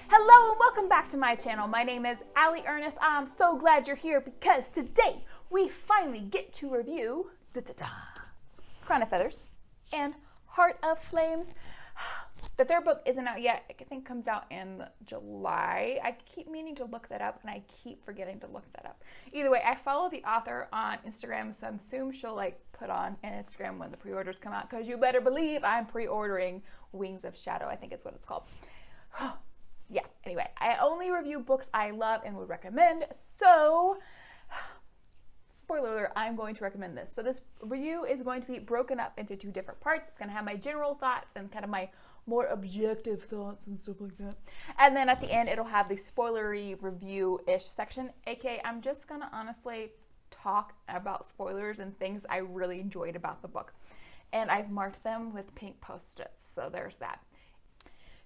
Hello and welcome back to my channel. My name is Allie Ernest. I'm so glad you're here because today we finally get to review Crown of Feathers and Heart of Flames. The third book isn't out yet. I think it comes out in July. I keep meaning to look that up and I keep forgetting to look that up. Either way, I follow the author on Instagram, so I'm assuming she'll put on an Instagram when the pre-orders come out, because you better believe I'm pre-ordering Wings of Shadow, I think is what it's called. Yeah, anyway, I only review books I love and would recommend, so spoiler alert, I'm going to recommend this. So this review is going to be broken up into two different parts. It's going to have my general thoughts and kind of my more objective thoughts and stuff like that. And then at the end, it'll have the spoilery review-ish section, aka I'm just going to honestly talk about spoilers and things I really enjoyed about the book. And I've marked them with pink post-its, so there's that.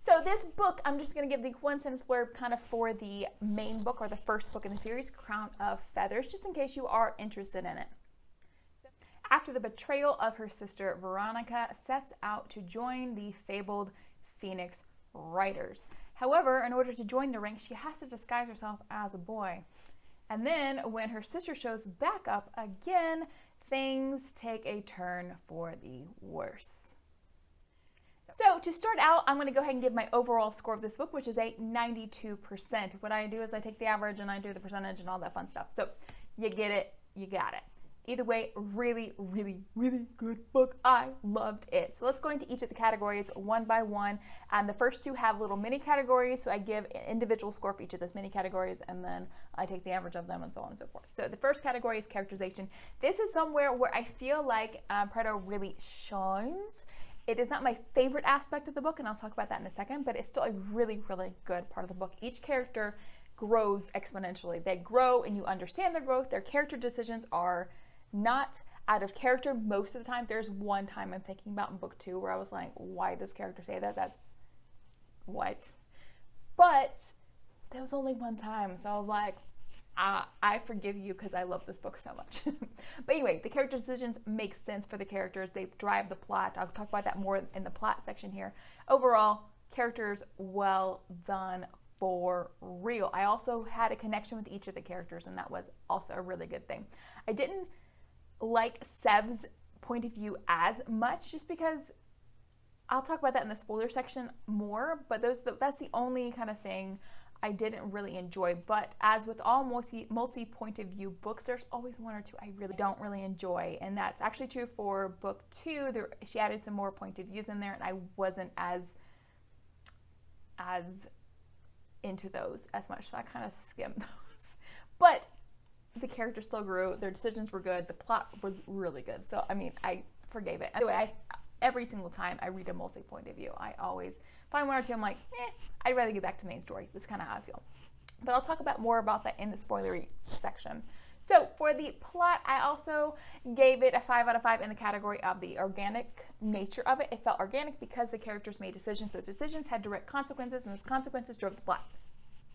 So this book, I'm just going to give the one sentence blurb kind of for the main book or the first book in the series, Crown of Feathers, just in case you are interested in it. After the betrayal of her sister, Veronica sets out to join the fabled Phoenix Riders. However, in order to join the ranks, she has to disguise herself as a boy. And then when her sister shows back up again, things take a turn for the worse. So to start out, I'm going to go ahead and give my overall score of this book, which is a 92%. What I do is I take the average and I do the percentage and all that fun stuff. So you get it, you got it. Either way, really, really, really good book. I loved it. So let's go into each of the categories one by one. And the first two have little mini categories. So I give an individual score for each of those mini categories, and then I take the average of them and so on and so forth. So the first category is characterization. This is somewhere where I feel like Preto really shines. It is not my favorite aspect of the book, and I'll talk about that in a second, but it's still a really, really good part of the book. Each character grows exponentially. They grow and you understand their growth. Their character decisions are not out of character most of the time. There's one time I'm thinking about in book 2 where I was like, why did this character say that? That's what? But there was only one time, so I was like, I forgive you because I love this book so much. But anyway, the character decisions make sense for the characters. They drive the plot. I'll talk about that more in the plot section here. Overall, characters well done for real. I also had a connection with each of the characters, and that was also a really good thing. I didn't like Sev's point of view as much, just because I'll talk about that in the spoiler section more, but that's the only kind of thing I didn't really enjoy. But as with all multi point of view books, there's always one or two I really don't really enjoy, and that's actually true for book 2. She added some more point of views in there, and I wasn't as into those as much, so I kind of skimmed those. But the characters still grew, their decisions were good, the plot was really good, so I mean, I forgave it. Anyway, every single time I read a multi point of view, I always find one or two I'm like, I'd rather get back to the main story. That's kind of how I feel. But I'll talk about more about that in the spoilery section. So for the plot, I also gave it a 5 out of 5 in the category of the organic nature of it. It felt organic because the characters made decisions. Those decisions had direct consequences, and those consequences drove the plot.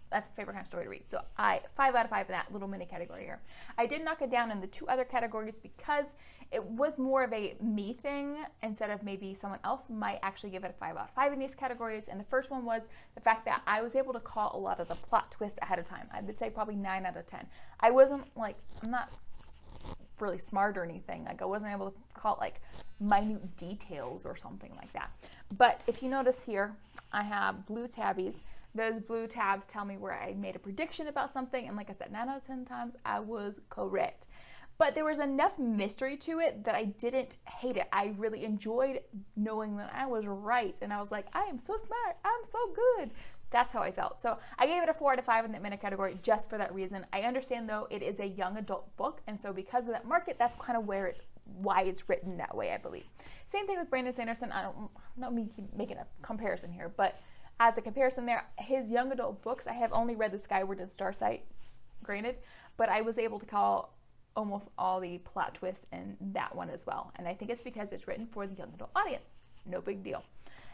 That's a favorite kind of story to read. So 5 out of 5 in that little mini category here. I did knock it down in the 2 other categories because it was more of a me thing instead of maybe someone else might actually give it a 5 out of 5 in these categories. And the first one was the fact that I was able to call a lot of the plot twists ahead of time. I would say probably 9 out of 10. I wasn't I'm not really smart or anything. I wasn't able to call minute details or something like that. But if you notice here, I have blue tabbies. Those blue tabs tell me where I made a prediction about something, and like I said, 9 out of 10 times I was correct. But there was enough mystery to it that I didn't hate it. I really enjoyed knowing that I was right, and I was like, I am so smart, I'm so good. That's how I felt. So I gave it a 4 out of 5 in that mini category just for that reason. I understand though it is a young adult book, and so because of that market, that's kind of why it's written that way, I believe. Same thing with Brandon Sanderson. I don't mean keep making a comparison here, but as a comparison there, his young adult books, I have only read the Skyward and Starsight, granted, but I was able to call almost all the plot twists in that one as well. And I think it's because it's written for the young adult audience. No big deal.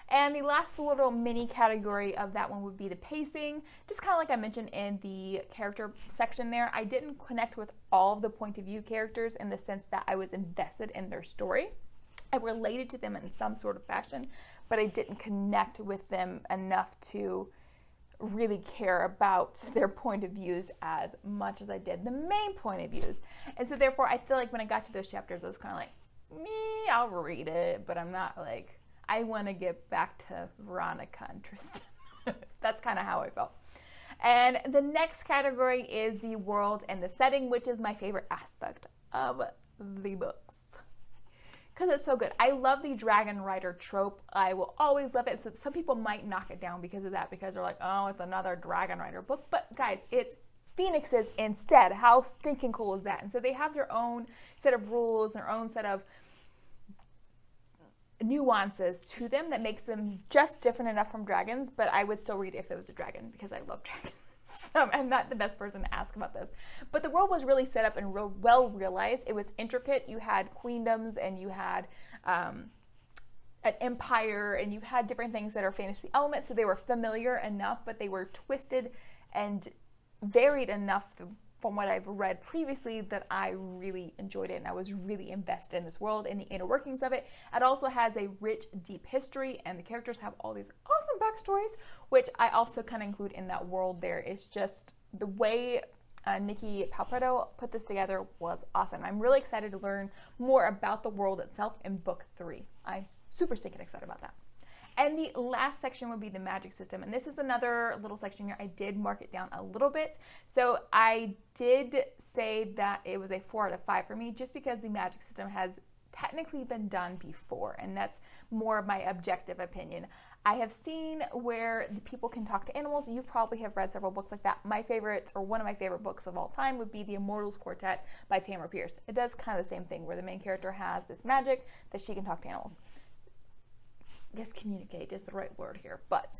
And the last little mini category of that one would be the pacing. Just kind of like I mentioned in the character section there, I didn't connect with all of the point of view characters in the sense that I was invested in their story. I related to them in some sort of fashion, but I didn't connect with them enough to really care about their point of views as much as I did the main point of views. And so therefore I feel like when I got to those chapters, I was kind of like, me, I'll read it, but I'm not like, I want to get back to Veronica and Tristan. That's kind of how I felt. And the next category is the world and the setting, which is my favorite aspect of the books. Because it's so good. I love the dragon rider trope. I will always love it. So some people might knock it down because of that, because they're like, oh, it's another dragon rider book. But guys, it's phoenixes instead. How stinking cool is that? And so they have their own set of rules, their own set of nuances to them that makes them just different enough from dragons. But I would still read it if it was a dragon, because I love dragons. So I'm not the best person to ask about this. But the world was really set up and well realized. It was intricate. You had queendoms, and you had an empire, and you had different things that are fantasy elements. So they were familiar enough, but they were twisted and varied enough from what I've read previously that I really enjoyed it, and I was really invested in this world and the inner workings of it. It also has a rich, deep history, and the characters have all these awesome backstories, which I also kind of include in that world there. It's just the way Nicki Pau Preto put this together was awesome. I'm really excited to learn more about the world itself in book 3. I'm super stinking excited about that. And the last section would be the magic system. And this is another little section here. I did mark it down a little bit. So I did say that it was a 4 out of 5 for me, just because the magic system has technically been done before. And that's more of my objective opinion. I have seen where the people can talk to animals. You probably have read several books like that. My favorite, or one of my favorite books of all time, would be The Immortals Quartet by Tamara Pierce. It does kind of the same thing, where the main character has this magic that she can talk to animals. I guess communicate is the right word here, but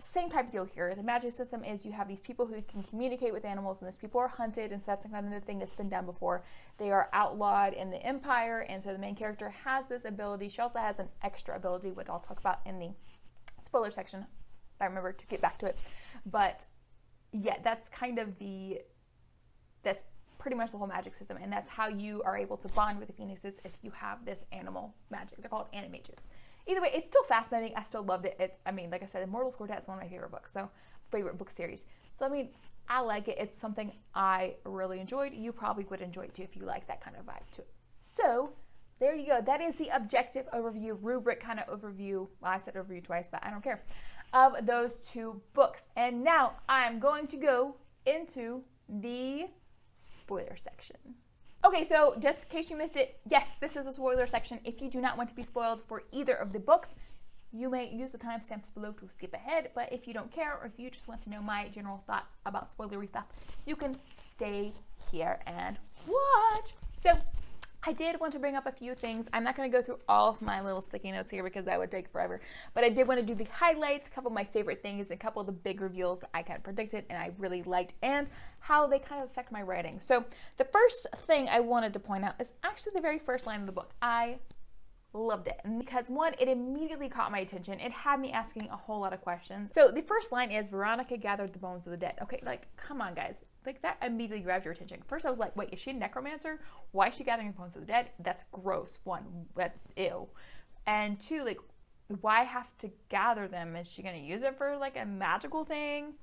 same type of deal here. The magic system is you have these people who can communicate with animals, and those people are hunted, and so that's another thing that's been done before. They are outlawed in the empire, and so the main character has this ability. She also has an extra ability, which I'll talk about in the spoiler section if I remember to get back to it. But yeah, that's kind of that's pretty much the whole magic system, and that's how you are able to bond with the phoenixes if you have this animal magic. They're called animages. Either way, it's still fascinating. I still loved it. I mean, like I said, Immortals Quartet is one of my favorite books, so favorite book series. So, I mean, I like it. It's something I really enjoyed. You probably would enjoy it too if you like that kind of vibe to it. So, there you go. That is the objective overview, rubric kind of overview. Well, I said overview twice, but I don't care. Of those 2 books. And now I'm going to go into the spoiler section. Okay, so just in case you missed it, yes, this is a spoiler section. If you do not want to be spoiled for either of the books, you may use the timestamps below to skip ahead, but if you don't care, or if you just want to know my general thoughts about spoilery stuff, you can stay here and watch. So I did want to bring up a few things. I'm not going to go through all of my little sticky notes here because that would take forever, but I did want to do the highlights, a couple of my favorite things, and a couple of the big reveals that I kind of predicted and I really liked, and how they kind of affect my writing. So the first thing I wanted to point out is actually the very first line of the book. I loved it, and because one, it immediately caught my attention. It had me asking a whole lot of questions. So the first line is, Veronica gathered the bones of the dead. Okay, like, come on guys, like that immediately grabbed your attention. First I was like, wait, is she a necromancer? Why is she gathering the bones of the dead? That's gross. 1, that's ew. And 2, like, why have to gather them? Is she going to use it for like a magical thing?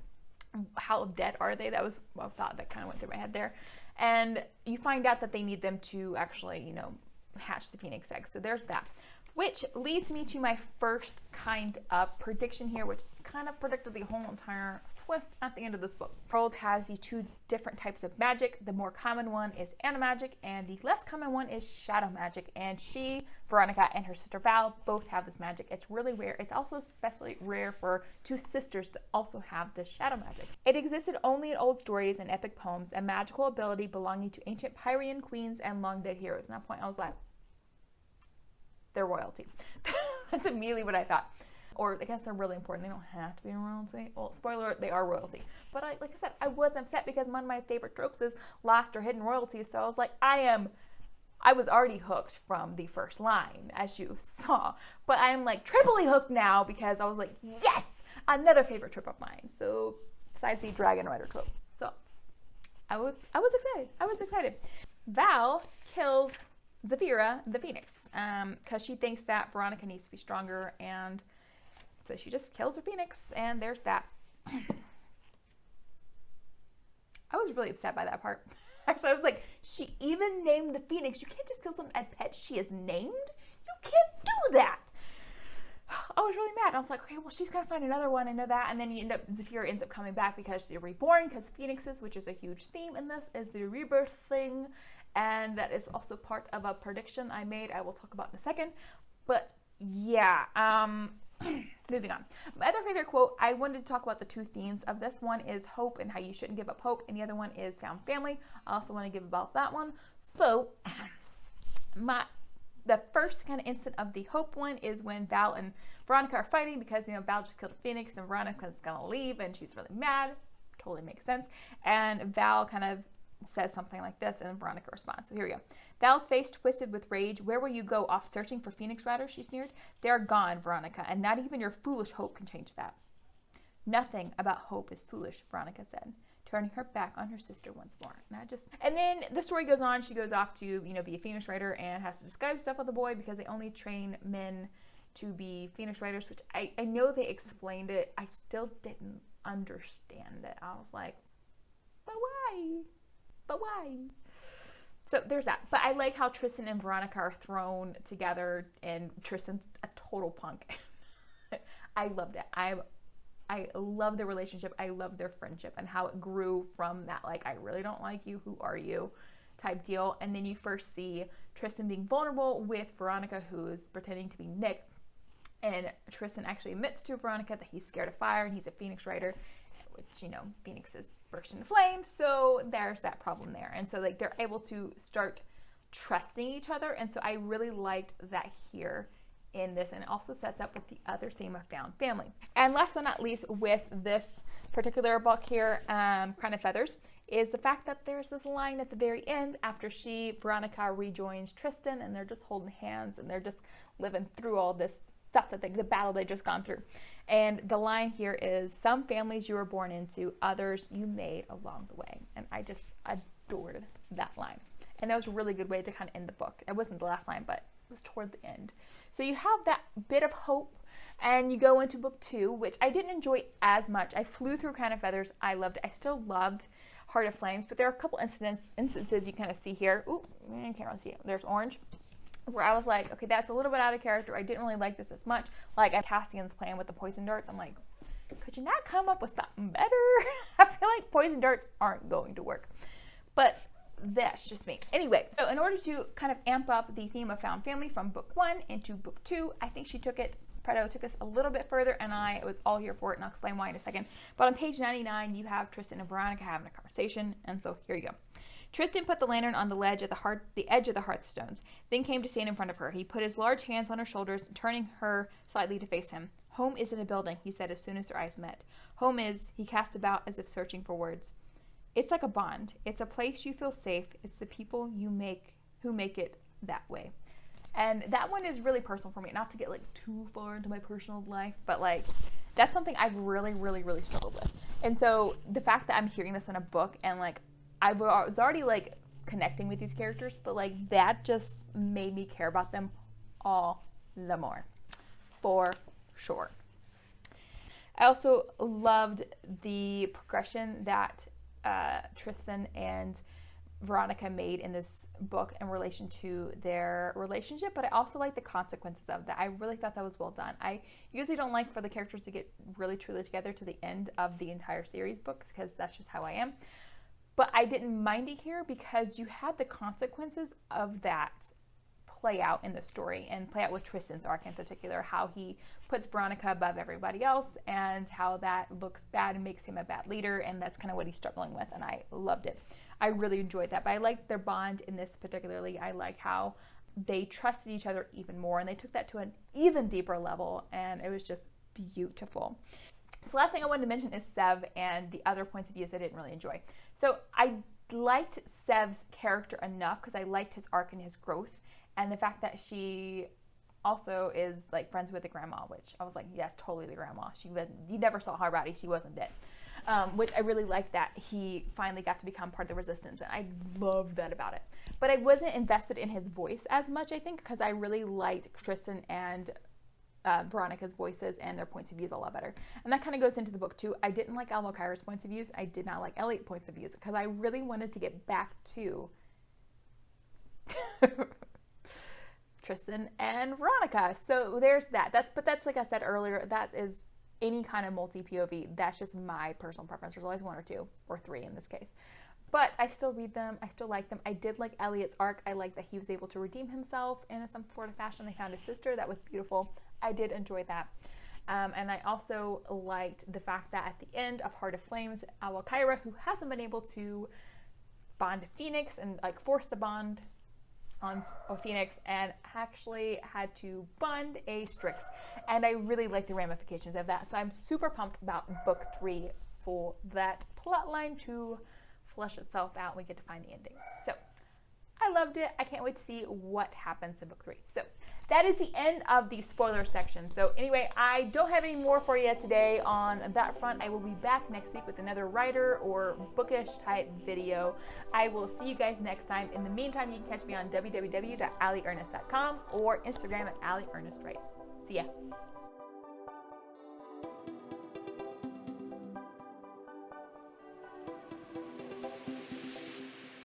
How dead are they? That was a thought that kind of went through my head there. And you find out that they need them to actually, you know, hatch the phoenix eggs. So there's that. Which leads me to my first kind of prediction here, which kind of predicted the whole entire twist at the end of this book. The world has the 2 different types of magic. The more common one is animagic, and the less common one is shadow magic. And she, Veronica, and her sister Val both have this magic. It's really rare. It's also especially rare for 2 sisters to also have this shadow magic. It existed only in old stories and epic poems, a magical ability belonging to ancient Pyrian queens and long dead heroes. And at that point I was like, they're royalty. That's immediately what I thought. Or I guess they're really important. They don't have to be royalty. Well, spoiler, they are royalty. But like I said, I was upset because one of my favorite tropes is lost or hidden royalty. So I was like, I was already hooked from the first line, as you saw. But I am like triply hooked now because I was like, yes, another favorite trope of mine. So besides the dragon rider trope. So I was excited. I was excited. Val kills Zafira, the phoenix, because she thinks that Veronica needs to be stronger, and so she just kills her phoenix, and there's that. I was really upset by that part. Actually, I was like, she even named the phoenix. You can't just kill some pet she is named. You can't do that. I was really mad. I was like, okay, well, she's gonna find another one. I know that. And then Zafira ends up coming back because they're reborn, because phoenixes, which is a huge theme in this, is the rebirth thing. And that is also part of a prediction I made. I will talk about in a second. But yeah, moving on. My other favorite quote, I wanted to talk about the two themes of this. One is hope and how you shouldn't give up hope, and the other one is found family. I also want to give about that one. So the first kind of instant of the hope one is when Val and Veronica are fighting because, Val just killed a phoenix and Veronica's gonna leave and she's really mad. Totally makes sense. And Val kind of says something like this, and Veronica responds. So here we go. Val's face twisted with rage. Where will you go, off searching for phoenix riders? She sneered. They're gone, Veronica, and not even your foolish hope can change that. Nothing about hope is foolish, Veronica said, turning her back on her sister once more. And then the story goes on. She goes off to, be a phoenix rider and has to disguise herself with a boy because they only train men to be phoenix riders, which I know they explained it. I still didn't understand it. I was like, but why? But why? So there's that. But I like how Tristan and Veronica are thrown together, and Tristan's a total punk. I loved it. I love their relationship. I love their friendship and how it grew from that, like, I really don't like you, who are you type deal. And then you first see Tristan being vulnerable with Veronica, who's pretending to be Nick. And Tristan actually admits to Veronica that he's scared of fire and he's a phoenix rider, which, phoenixes burst into flames, so there's that problem there. And so, like, they're able to start trusting each other, and so I really liked that here in this, and it also sets up with the other theme of found family. And last but not least, with this particular book here, Crown of Feathers, is the fact that there's this line at the very end after Veronica rejoins Tristan, and they're just holding hands, and they're just living through all this stuff that the battle they just gone through. And the line here is, some families you were born into, others you made along the way. And I just adored that line. And that was a really good way to kind of end the book. It wasn't the last line, but it was toward the end. So you have that bit of hope, and you go into book 2, which I didn't enjoy as much. I flew through Crown of Feathers. I loved it. I still loved Heart of Flames, but there are a couple instances you kind of see here. Ooh, you can't really see it. There's orange, where I was like, okay, that's a little bit out of character. I didn't really like this as much. Like, Cassian's plan with the poison darts. I'm like, could you not come up with something better? I feel like poison darts aren't going to work. But that's just me. Anyway, so in order to kind of amp up the theme of found family from book 1 into book 2, I think Preto took us a little bit further, and I was all here for it, and I'll explain why in a second. But on page 99, you have Tristan and Veronica having a conversation, and so here you go. Tristan put the lantern on the edge of the hearthstones, then came to stand in front of her. He put his large hands on her shoulders, turning her slightly to face him. Home isn't a building, he said as soon as their eyes met. Home is, he cast about as if searching for words. It's like a bond. It's a place you feel safe. It's the people you make who make it that way. And that one is really personal for me. Not to get like too far into my personal life, but like that's something I've really, really, really struggled with. And so the fact that I'm hearing this in a book, and like I was already like connecting with these characters, but like that just made me care about them all the more, for sure. I also loved the progression that Tristan and Veronica made in this book in relation to their relationship, but I also like the consequences of that. I really thought that was well done. I usually don't like for the characters to get really truly together to the end of the entire series books, because that's just how I am. But I didn't mind it here because you had the consequences of that play out in the story, and play out with Tristan's arc in particular, how he puts Veronica above everybody else and how that looks bad and makes him a bad leader, and that's kind of what he's struggling with, and I loved it. I really enjoyed that, but I liked their bond in this particularly. I like how they trusted each other even more, and they took that to an even deeper level, and it was just beautiful. So last thing I wanted to mention is Sev and the other points of views I didn't really enjoy. So I liked Sev's character enough because I liked his arc and his growth, and the fact that she also is like friends with the grandma, which I was like, yes, totally the grandma. You never saw her body, she wasn't dead. Which I really liked that he finally got to become part of the resistance, and I loved that about it. But I wasn't invested in his voice as much, I think, because I really liked Tristan and Veronica's voices and their points of views a lot better. And that kind of goes into the book too. I didn't like Almokyra's points of views. I did not like Elliot's points of views because I really wanted to get back to Tristan and Veronica. So there's that. But that's like I said earlier, that is any kind of multi-POV. That's just my personal preference. There's always one or two or three in this case. But I still read them. I still like them. I did like Elliot's arc. I like that he was able to redeem himself in some sort of fashion. They found his sister. That was beautiful. I did enjoy that. And I also liked the fact that at the end of Heart of Flames, Almokyra, who hasn't been able to bond to Phoenix and like force the bond on Phoenix, and actually had to bond a Strix. And I really like the ramifications of that. So I'm super pumped about book 3 for that plot line to flesh itself out and we get to find the ending. So I loved it. I can't wait to see what happens in book 3. So that is the end of the spoiler section. So anyway, I don't have any more for you today on that front. I will be back next week with another writer or bookish type video. I will see you guys next time. In the meantime, you can catch me on www.allieernest.com or Instagram at allieernestwrites. See ya.